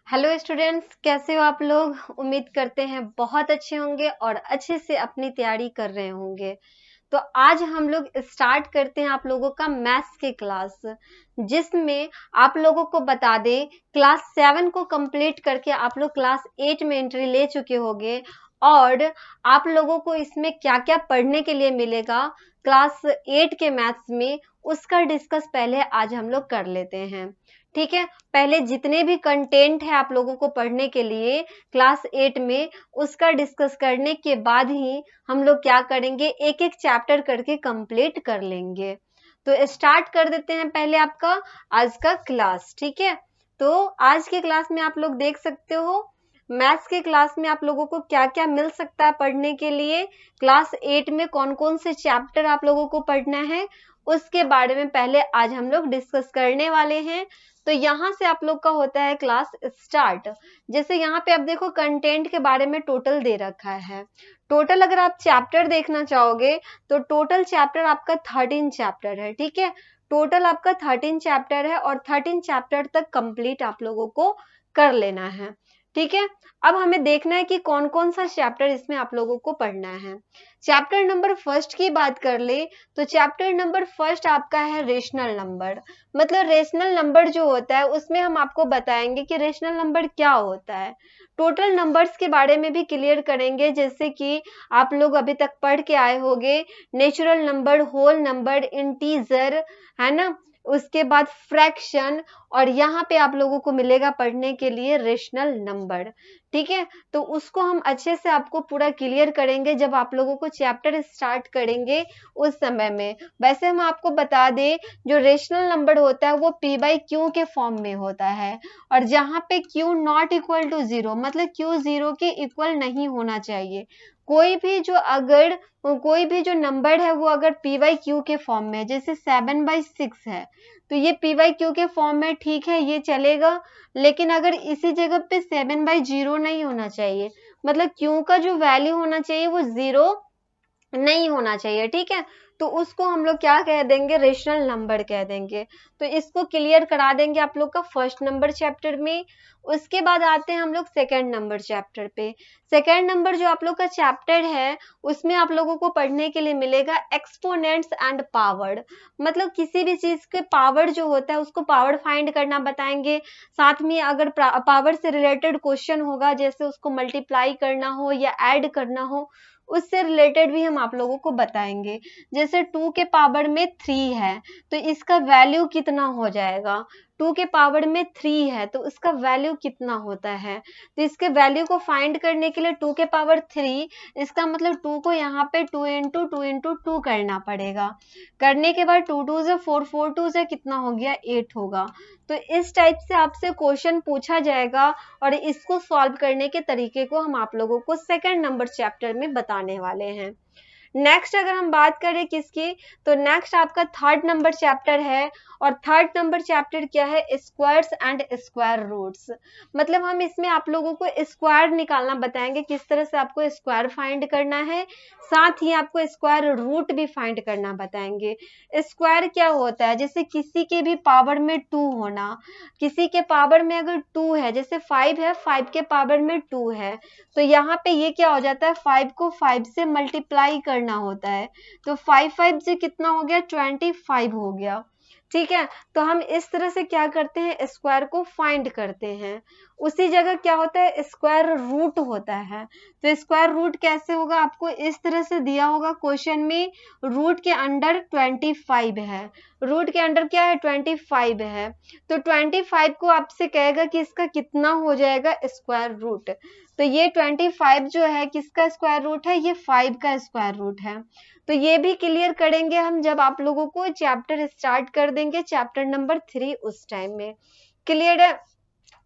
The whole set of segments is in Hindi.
हेलो स्टूडेंट्स, कैसे हो आप लोग। उम्मीद करते हैं बहुत अच्छे होंगे और अच्छे से अपनी तैयारी कर रहे होंगे। तो आज हम लोग स्टार्ट करते हैं आप लोगों का मैथ्स की क्लास, जिसमें आप लोगों को बता दें क्लास 7 को कंप्लीट करके आप लोग क्लास 8 में एंट्री ले चुके होंगे और आप लोगों को इसमें क्या क्या पढ़ने के लिए मिलेगा क्लास 8 के मैथ्स में, उसका डिस्कस पहले आज हम लोग कर लेते हैं। ठीक है, पहले जितने भी कंटेंट है आप लोगों को पढ़ने के लिए क्लास 8 में, उसका डिस्कस करने के बाद ही हम लोग क्या करेंगे, एक एक चैप्टर करके कंप्लीट कर लेंगे। तो स्टार्ट कर देते हैं पहले आपका आज का क्लास। ठीक है, तो आज के क्लास में आप लोग देख सकते हो मैथ्स के क्लास में आप लोगों को क्या क्या मिल सकता है पढ़ने के लिए। क्लास 8 में कौन कौन से चैप्टर आप लोगों को पढ़ना है, उसके बारे में पहले आज हम लोग डिस्कस करने वाले हैं। तो यहाँ से आप लोग का होता है क्लास स्टार्ट। जैसे यहाँ पे आप देखो कंटेंट के बारे में टोटल दे रखा है। टोटल अगर आप चैप्टर देखना चाहोगे तो टोटल चैप्टर आपका 13 चैप्टर है। ठीक है, टोटल आपका 13 चैप्टर है और 13 चैप्टर तक कंप्लीट आप लोगों को कर लेना है। ठीक है, अब हमें देखना है कि कौन कौन सा चैप्टर इसमें आप लोगों को पढ़ना है। चैप्टर नंबर फर्स्ट की बात कर ले तो चैप्टर नंबर फर्स्ट आपका है रेशनल नंबर। मतलब रेशनल नंबर जो होता है उसमें हम आपको बताएंगे कि रेशनल नंबर क्या होता है। टोटल नंबर्स के बारे में भी क्लियर करेंगे, जैसे कि आप लोग अभी तक पढ़ के आए होंगे natural number, whole number, integer, है ना। उसके बाद फ्रैक्शन, और यहाँ पे आप लोगों को मिलेगा पढ़ने के लिए रेशनल नंबर। ठीक है, तो उसको हम अच्छे से आपको पूरा क्लियर करेंगे जब आप लोगों को चैप्टर स्टार्ट करेंगे उस समय में। वैसे हम आपको बता दें जो रेशनल नंबर होता है वो पी बाई क्यू के फॉर्म में होता है, और जहाँ पे Q not equal to zero, मतलब क्यू जीरो के इक्वल नहीं होना चाहिए। कोई भी जो नंबर है वो अगर पी बाई क्यू के फॉर्म में है, जैसे 7/6 है तो ये पी बाई क्यू के फॉर्म में ठीक है, ये चलेगा। लेकिन अगर इसी जगह पे 7/0 नहीं होना चाहिए, मतलब क्यू का जो वैल्यू होना चाहिए वो 0 नहीं होना चाहिए। ठीक है, तो उसको हम लोग क्या कह देंगे, रेशनल नंबर कह देंगे। तो इसको क्लियर करा देंगे आप लोग का फर्स्ट नंबर चैप्टर में। उसके बाद आते हैं हम लोग सेकंड नंबर चैप्टर पे। सेकंड नंबर जो आप लोग का चैप्टर है उसमें आप लोगों को पढ़ने के लिए मिलेगा एक्सपोनेंट्स एंड पावर। मतलब किसी भी चीज के पावर जो होता है उसको पावर फाइंड करना बताएंगे। साथ में अगर पावर से रिलेटेड क्वेश्चन होगा, जैसे उसको मल्टीप्लाई करना हो या ऐड करना हो, उससे रिलेटेड भी हम आप लोगों को बताएंगे। जैसे 2 के पावर में 3 है तो इसका वैल्यू कितना हो जाएगा। 2 के पावर में 3 है तो इसका वैल्यू कितना होता है। तो इसके वैल्यू को फाइंड करने के लिए 2 के पावर 3, इसका मतलब 2 को यहाँ पे 2 इंटू 2 इंटू 2 करना पड़ेगा। करने के बाद 2 2 से 4 4 2 से कितना हो गया, 8 होगा। तो इस टाइप से आपसे क्वेश्चन पूछा जाएगा और इसको सॉल्व करने के तरीके को हम आप लोगों को सेकंड नंबर चैप्टर में बताने वाले हैं। नेक्स्ट अगर हम बात करें किसकी, तो नेक्स्ट आपका थर्ड नंबर चैप्टर है। और थर्ड नंबर चैप्टर क्या है, स्क्वायर्स एंड स्क्वायर रूट्स। मतलब हम इसमें आप लोगों को स्क्वायर निकालना बताएंगे, किस तरह से आपको स्क्वायर फाइंड करना है। साथ ही आपको स्क्वायर रूट भी फाइंड करना बताएंगे। स्क्वायर क्या होता है, जैसे किसी के भी पावर में 2 होना। किसी के पावर में अगर 2 है, जैसे 5 है, 5 के पावर में 2 है, तो यहाँ पे ये क्या हो जाता है, 5 को 5 से मल्टीप्लाई करना होता है। तो 5 5 से कितना हो गया, 25 हो गया। ठीक है, तो हम इस तरह से क्या करते हैं, स्क्वायर को फाइंड करते हैं। उसी जगह क्या होता है, स्क्वायर रूट होता है। तो स्क्वायर रूट कैसे होगा, आपको इस तरह से दिया होगा क्वेश्चन में, रूट के अंडर 25 है। रूट के अंडर क्या है, 25 है। तो 25 को आपसे कहेगा कि इसका कितना हो जाएगा स्क्वायर रूट। तो ये 25 जो है किसका स्क्वायर रूट है, ये 5 का स्क्वायर रूट है। तो ये भी क्लियर करेंगे हम जब आप लोगों को चैप्टर स्टार्ट कर देंगे, चैप्टर नंबर 3 उस टाइम में। क्लियर है।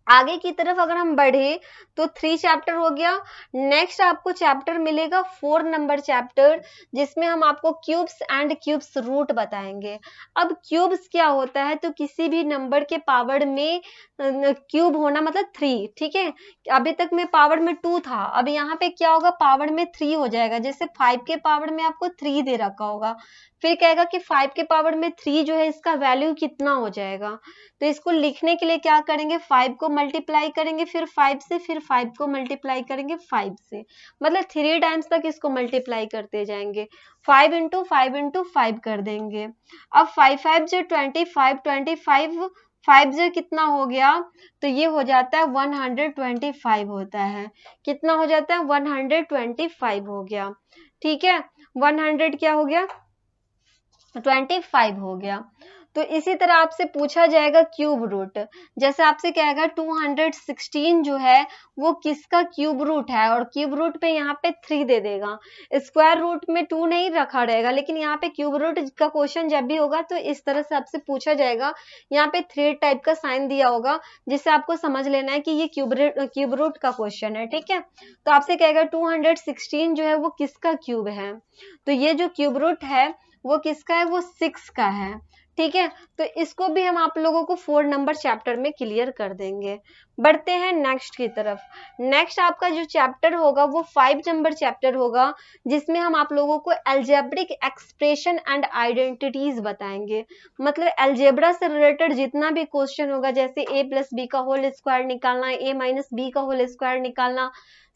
आगे की तरफ अगर हम बढ़े तो 3 चैप्टर हो गया। नेक्स्ट आपको चैप्टर मिलेगा 4 नंबर चैप्टर, जिसमें हम आपको क्यूब्स एंड क्यूब्स रूट बताएंगे। अब क्यूब्स क्या होता है, तो किसी भी नंबर के पावर में क्यूब होना मतलब 3। ठीक है, अभी तक में पावर में 2 था, अब यहाँ पे क्या होगा, पावर में 3 हो जाएगा। जैसे 5 के पावर में आपको 3 दे रखा होगा, फिर कहेगा कि 5 के पावर में 3 जो है इसका वैल्यू कितना हो जाएगा। तो इसको लिखने के लिए क्या करेंगे, 5 को मल्टीप्लाई करेंगे फिर 5 से, फिर 5 को मल्टीप्लाई करेंगे 5 से, मतलब 3 टाइम्स तक इसको मल्टीप्लाई करते जाएंगे। 5 इंटू 5 इंटू 5 कर देंगे। अब 5 5 जो 25, 25 5 जो कितना हो गया, तो ये हो जाता है 125 होता है। कितना हो जाता है? 125 हो गया। ठीक है, 100 क्या हो गया? 25 हो गया। तो इसी तरह आपसे पूछा जाएगा क्यूब रूट। जैसे आपसे कहेगा 216 जो है वो किसका क्यूब रूट है, और क्यूब रूट पे यहाँ पे 3 दे देगा। स्क्वायर रूट में 2 नहीं रखा रहेगा, लेकिन यहाँ पे क्यूब रूट का क्वेश्चन जब भी होगा तो इस तरह से आपसे पूछा जाएगा। यहाँ पे 3 टाइप का साइन दिया होगा, जिससे आपको समझ लेना है कि ये क्यूब रूट का क्वेश्चन है। ठीक है, तो आपसे कहेगा 216 जो है वो किसका क्यूब है, तो ये जो क्यूब रूट है वो किसका है? वो 6 का है। ठीक है, तो इसको भी हम आप लोगों को 4 नंबर चैप्टर में क्लियर कर देंगे। बढ़ते हैं नेक्स्ट की तरफ। नेक्स्ट आपका जो चैप्टर होगा वो 5 नंबर चैप्टर होगा, जिसमें हम आप लोगों को अलजेब्रिक एक्सप्रेशन एंड आइडेंटिटीज बताएंगे। मतलब अलजेब्रा से रिलेटेड जितना भी क्वेश्चन होगा, जैसे a प्लस बी का होल स्क्वायर निकालना, a माइनस बी का होल स्क्वायर निकालना,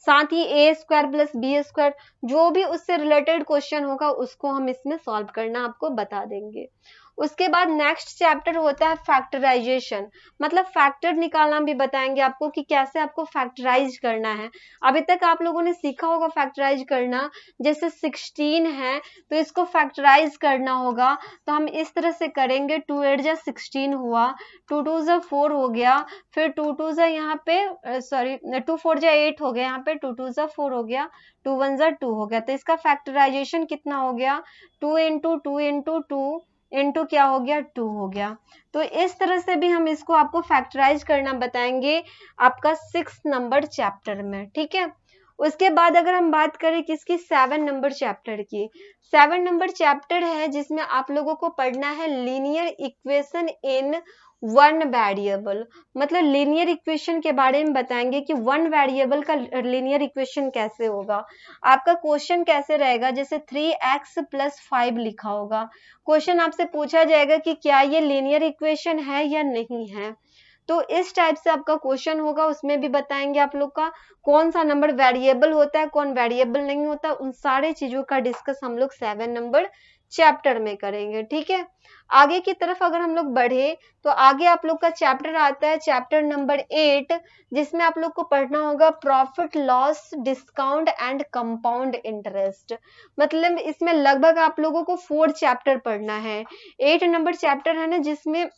साथ ही ए स्क्वायर प्लस बी स्क्वायर, जो भी उससे रिलेटेड क्वेश्चन होगा उसको हम इसमें सॉल्व करना आपको बता देंगे। उसके बाद नेक्स्ट चैप्टर होता है फैक्टराइजेशन, मतलब फैक्टर निकालना भी बताएंगे आपको कि कैसे आपको फैक्टराइज करना है। अभी तक आप लोगों ने सीखा होगा फैक्टराइज करना, जैसे 16 है तो इसको फैक्टराइज करना होगा, तो हम इस तरह से करेंगे। 2 8 जा 16 हुआ, 2 2 जा 4 हो गया, फिर 2 2 जा यहाँ पे सॉरी 2 4 जा 8 हो गया, यहाँ पे 2 2 जा 4 हो गया, 2 1 जा 2 हो गया। तो इसका फैक्टराइजेशन कितना हो गया? 2 इंटू 2 इंटू 2 इंटू क्या हो गया? 2 हो गया। तो इस तरह से भी हम इसको आपको फैक्टराइज करना बताएंगे आपका 6 नंबर चैप्टर में। ठीक है, उसके बाद अगर हम बात करें किसकी? 7 नंबर चैप्टर की। 7 नंबर चैप्टर है जिसमें आप लोगों को पढ़ना है linear equation in one variable, मतलब लीनियर इक्वेशन के बारे में बताएंगे कि वन वेरिएबल का लीनियर इक्वेशन कैसे होगा। आपका क्वेश्चन कैसे रहेगा? जैसे 3x प्लस 5 लिखा होगा, क्वेश्चन आपसे पूछा जाएगा कि क्या ये लीनियर इक्वेशन है या नहीं है। तो इस टाइप से आपका क्वेश्चन होगा, उसमें भी बताएंगे आप लोग का कौन सा नंबर वेरिएबल होता है, कौन वेरिएबल नहीं होता, उन सारे चीजों का डिस्कस हम लोग 7 नंबर चैप्टर में करेंगे। ठीक है, आगे की तरफ अगर हम लोग बढ़े तो आगे आप लोग का चैप्टर आता है चैप्टर नंबर 8, जिसमें आप लोग को पढ़ना होगा profit loss discount and compound interest. मतलब इसमें लगभग आप लोगों को 4 चैप्टर पढ़ना है। 8 नंबर चैप्टर है ना, जिसमें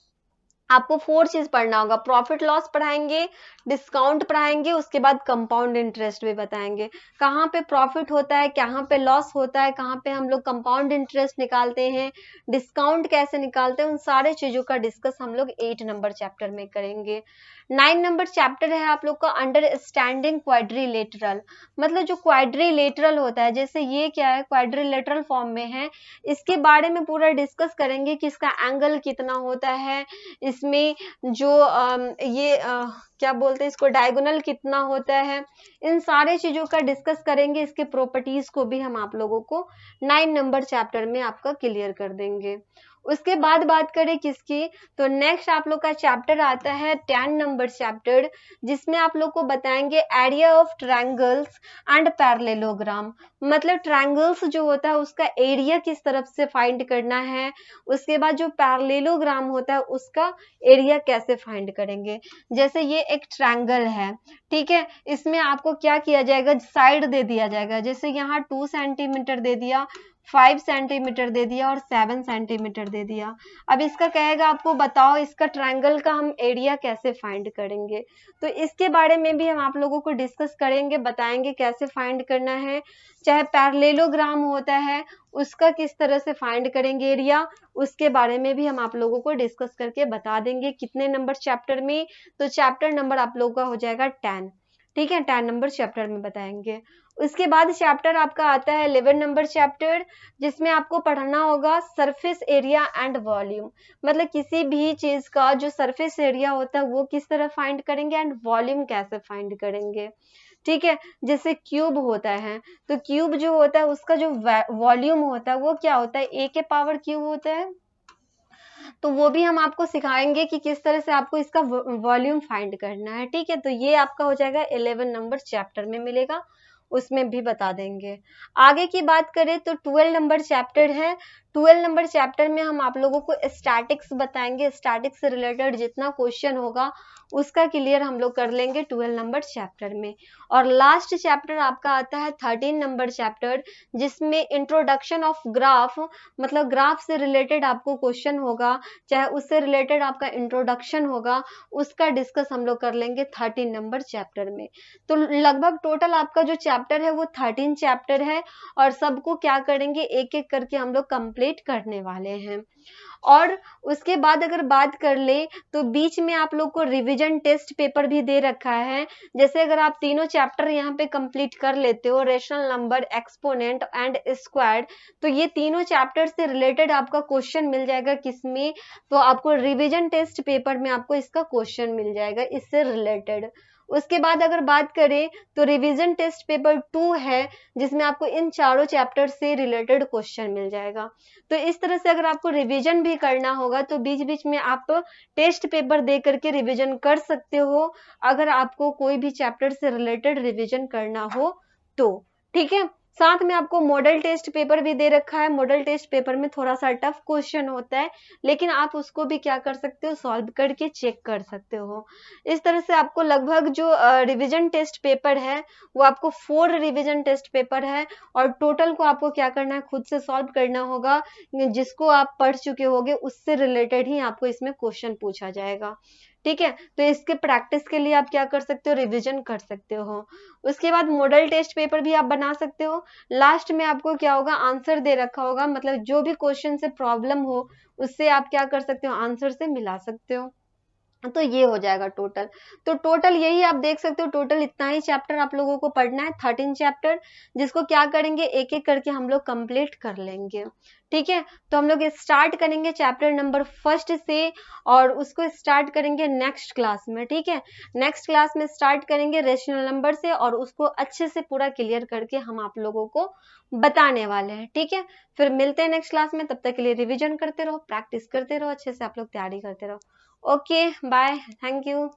आपको 4 चीज पढ़ना होगा। प्रॉफिट लॉस पढ़ाएंगे, डिस्काउंट पढ़ाएंगे, उसके बाद कंपाउंड इंटरेस्ट भी बताएंगे। कहाँ पे प्रॉफिट होता है, कहाँ पे लॉस होता है, कहाँ पे हम लोग कंपाउंड इंटरेस्ट निकालते हैं, डिस्काउंट कैसे निकालते हैं, उन सारे चीजों का डिस्कस हम लोग 8 नंबर चैप्टर में करेंगे। 9 नंबर चैप्टर है आप लोग का अंडरस्टैंडिंग क्वाड्रिलेटरल, मतलब जो क्वाड्रिलेटरल होता है, जैसे ये क्या है, क्वाड्रिलेटरल फॉर्म में है, इसके बारे में पूरा डिस्कस करेंगे कि इसका एंगल कितना होता है, इसमें जो क्या बोलते हैं इसको, डायगोनल कितना होता है, इन सारे चीजों का डिस्कस करेंगे। इसके प्रॉपर्टीज को भी हम आप लोगों को 9 नंबर चैप्टर में आपका क्लियर कर देंगे। उसके बाद बात करें किसकी, तो नेक्स्ट आप लोग का चैप्टर आता है 10 नंबर चैप्टर, जिसमें आप लोग को बताएंगे area of triangles and parallelogram, मतलब ट्रायंगल्स जो होता है उसका एरिया किस तरफ से फाइंड करना है, उसके बाद जो पैरेललोग्राम होता है उसका एरिया कैसे फाइंड करेंगे। जैसे ये एक ट्रायंगल है, ठीक है, इसमें आपको क्या किया जाएगा, साइड दे दिया जाएगा, जैसे यहाँ 2 सेंटीमीटर दे दिया, 5 सेंटीमीटर दे दिया और 7 सेंटीमीटर दे दिया। अब इसका कहेगा आपको बताओ इसका ट्रायंगल का हम एरिया कैसे फाइंड करेंगे, तो इसके बारे में भी हम आप लोगों को डिस्कस करेंगे, बताएंगे कैसे फाइंड करना है। चाहे पैरेललोग्राम होता है उसका किस तरह से फाइंड करेंगे एरिया, उसके बारे में भी हम आप लोगों को डिस्कस करके बता देंगे। कितने नंबर चैप्टर में, तो चैप्टर नंबर आप लोगों का हो जाएगा 10। ठीक है, 10 नंबर चैप्टर में बताएंगे। उसके बाद चैप्टर आपका आता है 11 नंबर चैप्टर, जिसमें आपको पढ़ना होगा सरफेस एरिया एंड वॉल्यूम, मतलब किसी भी चीज का जो सरफेस एरिया होता है वो किस तरह फाइंड करेंगे एंड वॉल्यूम कैसे फाइंड करेंगे। ठीक है, जैसे क्यूब होता है तो क्यूब जो होता है उसका जो वॉल्यूम होता है वो क्या होता है, a के पावर क्यूब होता है। तो वो भी हम आपको सिखाएंगे कि किस तरह से आपको इसका वॉल्यूम फाइंड करना है। ठीक है, तो ये आपका हो जाएगा 11 नंबर चैप्टर में मिलेगा, उसमें भी बता देंगे। आगे की बात करें तो 12 नंबर चैप्टर है। 12 नंबर चैप्टर में हम आप लोगों को स्टैटिक्स बताएंगे। स्टैटिक्स से रिलेटेड जितना क्वेश्चन होगा उसका क्लियर हम लोग कर लेंगे 12 नंबर चैप्टर में। और लास्ट चैप्टर आपका आता है 13 नंबर चैप्टर, जिसमें इंट्रोडक्शन ऑफ ग्राफ, मतलब ग्राफ से रिलेटेड आपको क्वेश्चन होगा, चाहे उससे रिलेटेड आपका इंट्रोडक्शन होगा, उसका डिस्कस हम लोग कर लेंगे 13 नंबर चैप्टर में। तो लगभग टोटल आपका जो चैप्टर है वो 13 चैप्टर है, और सबको क्या करेंगे, एक एक करके हम लोग कंप्लीट करने वाले हैं। और उसके बाद अगर बात कर ले तो बीच में आप लोग को रिवीजन टेस्ट पेपर भी दे रखा है। जैसे अगर आप तीनों चैप्टर यहाँ पे कंप्लीट कर लेते हो, rational number, exponent and square, तो ये तीनों चैप्टर से रिलेटेड आपका क्वेश्चन मिल जाएगा किसमें, तो आपको रिवीजन टेस्ट पेपर में आपको इसका क्वेश्चन मिल जाएगा इससे रिलेटेड। उसके बाद अगर बात करें तो रिवीजन टेस्ट पेपर 2 है, जिसमें आपको इन चारों चैप्टर से रिलेटेड क्वेश्चन मिल जाएगा। तो इस तरह से अगर आपको रिवीजन भी करना होगा तो बीच बीच में आप टेस्ट पेपर दे करके रिवीजन कर सकते हो, अगर आपको कोई भी चैप्टर से रिलेटेड रिवीजन करना हो तो। ठीक है, साथ में आपको मॉडल टेस्ट पेपर भी दे रखा है। मॉडल टेस्ट पेपर में थोड़ा सा टफ क्वेश्चन होता है, लेकिन आप उसको भी क्या कर सकते हो, सॉल्व करके चेक कर सकते हो। इस तरह से आपको लगभग जो रिवीजन टेस्ट पेपर है वो आपको 4 रिवीजन टेस्ट पेपर है, और टोटल को आपको क्या करना है, खुद से सॉल्व करना होगा। जिसको आप पढ़ चुके होगे उससे रिलेटेड ही आपको इसमें क्वेश्चन पूछा जाएगा। ठीक है, तो इसके प्रैक्टिस के लिए आप क्या कर सकते हो, रिवीजन कर सकते हो। उसके बाद मॉडल टेस्ट पेपर भी आप बना सकते हो। लास्ट में आपको क्या होगा, आंसर दे रखा होगा, मतलब जो भी क्वेश्चन से प्रॉब्लम हो उससे आप क्या कर सकते हो, आंसर से मिला सकते हो। तो ये हो जाएगा टोटल। तो टोटल यही आप देख सकते हो, टोटल इतना ही चैप्टर आप लोगों को पढ़ना है, 13 चैप्टर, जिसको क्या करेंगे, एक एक करके हम लोग कंप्लीट कर लेंगे। ठीक है, तो हम लोग स्टार्ट करेंगे चैप्टर नंबर 1 से, और उसको स्टार्ट करेंगे नेक्स्ट क्लास में। ठीक है, नेक्स्ट क्लास में स्टार्ट करेंगे रेशनल नंबर से, और उसको अच्छे से पूरा क्लियर करके हम आप लोगों को बताने वाले हैं। ठीक है, फिर मिलते हैं नेक्स्ट क्लास में, तब तक के लिए रिविजन करते रहो, प्रैक्टिस करते रहो, अच्छे से आप लोग तैयारी करते रहो। Okay bye, thank you.